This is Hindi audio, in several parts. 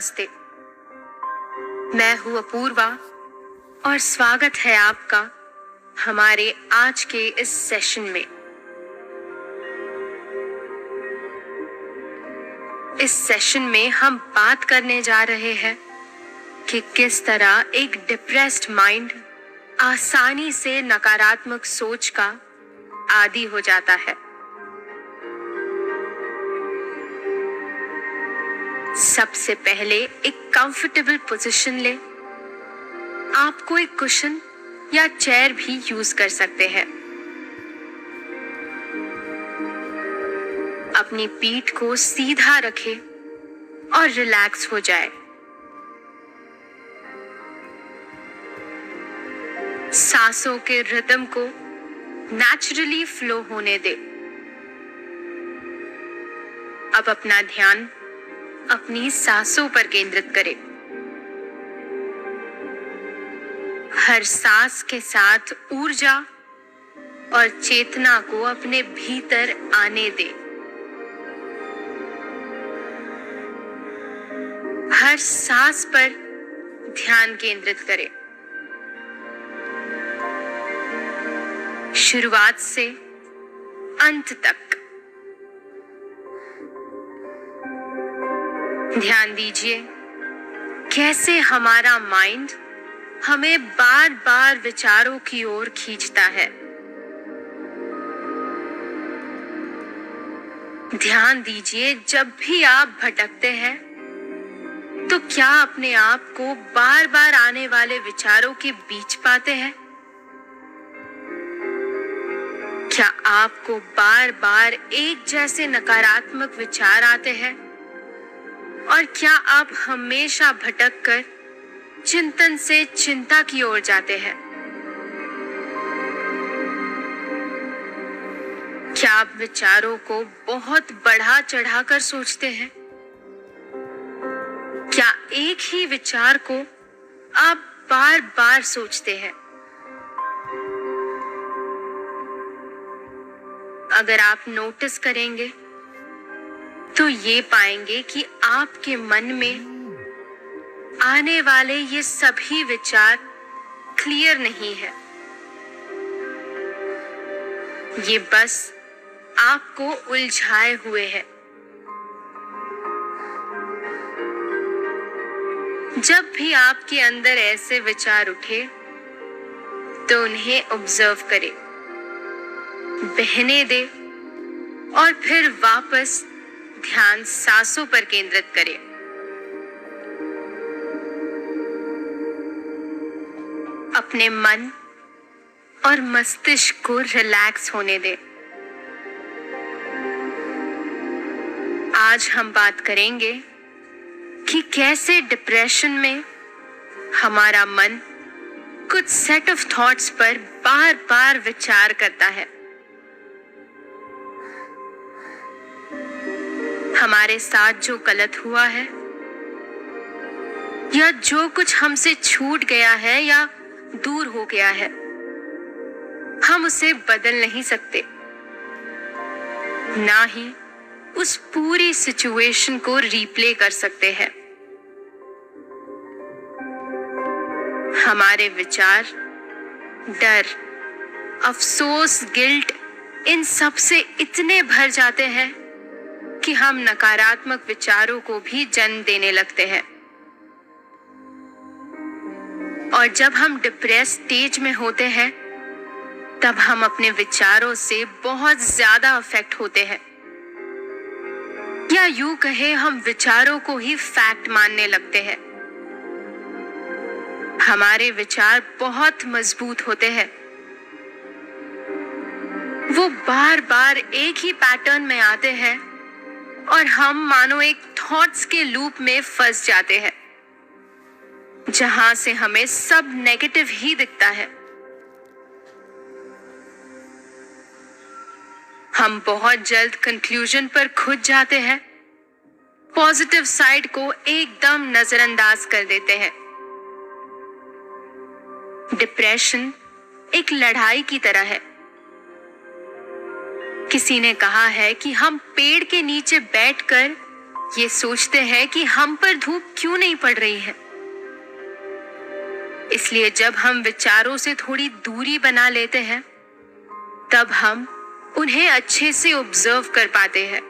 नमस्ते। मैं हूँ अपूर्वा और स्वागत है आपका हमारे आज के इस सेशन में। इस सेशन में हम बात करने जा रहे हैं कि किस तरह एक डिप्रेस्ड माइंड आसानी से नकारात्मक सोच का आदी हो जाता है। सबसे पहले एक कंफर्टेबल पोजीशन ले। आप कोई कुशन या चेयर भी यूज कर सकते हैं। अपनी पीठ को सीधा रखें और रिलैक्स हो जाए। सांसों के रिदम को नेचुरली फ्लो होने दे। अब अपना ध्यान अपनी सांसों पर केंद्रित करें। हर सांस के साथ ऊर्जा और चेतना को अपने भीतर आने दे। हर सांस पर ध्यान केंद्रित करें। शुरुआत से अंत तक ध्यान दीजिए कैसे हमारा माइंड हमें बार बार विचारों की ओर खींचता है। ध्यान दीजिए जब भी आप भटकते हैं तो क्या अपने आप को बार बार आने वाले विचारों के बीच पाते हैं? क्या आपको बार बार एक जैसे नकारात्मक विचार आते हैं? और क्या आप हमेशा भटककर चिंतन से चिंता की ओर जाते हैं? क्या आप विचारों को बहुत बढ़ा चढ़ाकर सोचते हैं? क्या एक ही विचार को आप बार बार सोचते हैं? अगर आप नोटिस करेंगे तो ये पाएंगे कि आपके मन में आने वाले ये सभी विचार क्लियर नहीं है। ये बस आपको उलझाए हुए है। जब भी आपके अंदर ऐसे विचार उठे तो उन्हें ऑब्जर्व करें, बहने दे और फिर वापस ध्यान सांसों पर केंद्रित करें। अपने मन और मस्तिष्क को रिलैक्स होने दें। आज हम बात करेंगे कि कैसे डिप्रेशन में हमारा मन कुछ सेट ऑफ थॉट्स पर बार बार विचार करता है। हमारे साथ जो गलत हुआ है या जो कुछ हमसे छूट गया है या दूर हो गया है, हम उसे बदल नहीं सकते, ना ही उस पूरी सिचुएशन को रिप्ले कर सकते हैं। हमारे विचार, डर, अफसोस, गिल्ट, इन सब से इतने भर जाते हैं कि हम नकारात्मक विचारों को भी जन्म देने लगते हैं। और जब हम डिप्रेस स्टेज में होते हैं तब हम अपने विचारों से बहुत ज्यादा अफेक्ट होते हैं, या यूं कहे हम विचारों को ही फैक्ट मानने लगते हैं। हमारे विचार बहुत मजबूत होते हैं। वो बार बार एक ही पैटर्न में आते हैं और हम मानो एक थॉट्स के लूप में फंस जाते हैं जहां से हमें सब नेगेटिव ही दिखता है। हम बहुत जल्द कंक्लूजन पर खुद जाते हैं, पॉजिटिव साइड को एकदम नजरअंदाज कर देते हैं। डिप्रेशन एक लड़ाई की तरह है। किसी ने कहा है कि हम पेड़ के नीचे बैठकर ये सोचते हैं कि हम पर धूप क्यों नहीं पड़ रही है। इसलिए जब हम विचारों से थोड़ी दूरी बना लेते हैं, तब हम उन्हें अच्छे से ऑब्जर्व कर पाते हैं,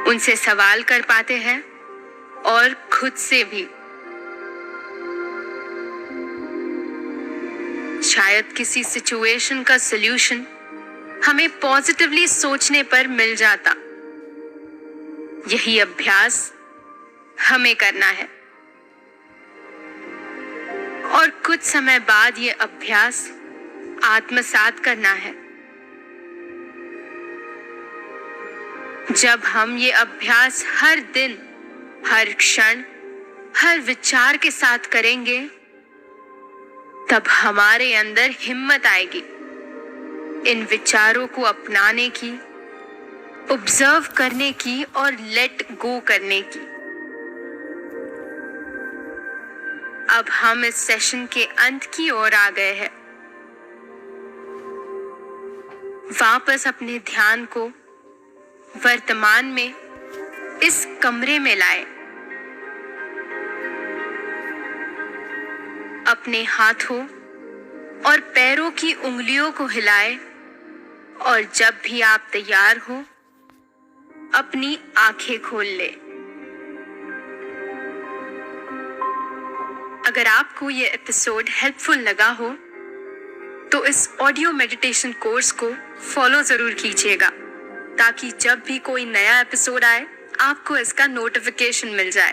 उनसे सवाल कर पाते हैं और खुद से भी। शायद किसी सिचुएशन का सलूशन हमें पॉजिटिवली सोचने पर मिल जाता। यही अभ्यास हमें करना है और कुछ समय बाद ये अभ्यास आत्मसात करना है। जब हम ये अभ्यास हर दिन, हर क्षण, हर विचार के साथ करेंगे, तब हमारे अंदर हिम्मत आएगी इन विचारों को अपनाने की, ऑब्जर्व करने की और लेट गो करने की। अब हम इस सेशन के अंत की ओर आ गए हैं। वापस अपने ध्यान को वर्तमान में इस कमरे में लाए। अपने हाथों और पैरों की उंगलियों को हिलाए और जब भी आप तैयार हो, अपनी आंखें खोल ले। अगर आपको ये एपिसोड हेल्पफुल लगा हो तो इस ऑडियो मेडिटेशन कोर्स को फॉलो जरूर कीजिएगा, ताकि जब भी कोई नया एपिसोड आए आपको इसका नोटिफिकेशन मिल जाए।